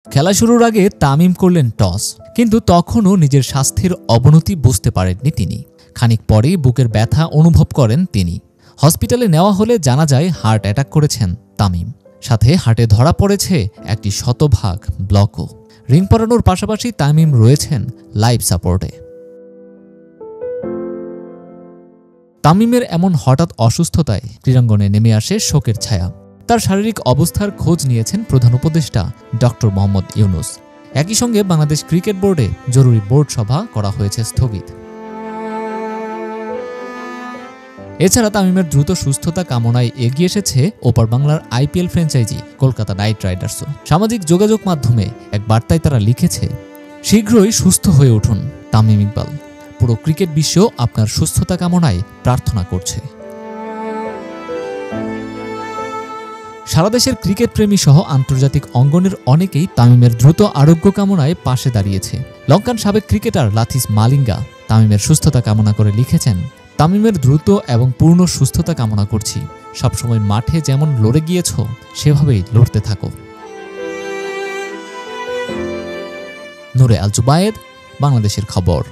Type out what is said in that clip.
খেলা শুরুর আগে তামিম করলেন টস, কিন্তু তখনও নিজের স্বাস্থ্যের অবনতি বুঝতে পারেননি তিনি। খানিক পরেই বুকের ব্যথা অনুভব করেন তিনি। হসপিটালে নেওয়া হলে জানা যায় হার্ট অ্যাটাক করেছেন তামিম। সাথে হার্টে ধরা পড়েছে একটি শতভাগ ব্লকও। রিং পরানোর পাশাপাশি তামিম রয়েছেন লাইফ সাপোর্টে। তামিমের এমন হঠাৎ অসুস্থতায় ক্রীড়াঙ্গনে নেমে আসে শোকের ছায়া। তার শারীরিক অবস্থার খোঁজ নিয়েছেন প্রধান উপদেষ্টা ডক্টর মোহাম্মদ ইউনুস। একই সঙ্গে বাংলাদেশ ক্রিকেট বোর্ডে জরুরি বোর্ড সভা করা হয়েছে স্থগিত। এছাড়া তামিমের দ্রুত সুস্থতা কামনায় এগিয়ে এসেছে ওপার বাংলার আইপিএল ফ্র্যাঞ্চাইজি কলকাতা নাইট রাইডার্সও। সামাজিক যোগাযোগ মাধ্যমে এক বার্তায় তারা লিখেছে, শীঘ্রই সুস্থ হয়ে উঠুন তামিম ইকবাল। পুরো ক্রিকেট বিশ্ব আপনার সুস্থতা কামনায় প্রার্থনা করছে। সারা দেশের ক্রিকেট প্রেমী সহ আন্তর্জাতিক অঙ্গনের অনেকেই তামিমের দ্রুত আরোগ্য কামনায় পাশে দাঁড়িয়েছে। লঙ্কান সাবেক ক্রিকেটার লাথিস মালিঙ্গা তামিমের সুস্থতা কামনা করে লিখেছেন, তামিমের দ্রুত এবং পূর্ণ সুস্থতা কামনা করছি। সবসময় মাঠে যেমন লড়ে গিয়েছ সেভাবেই লড়তে থাকো। নূরে আল জুবায়েদ, বাংলাদেশের খবর।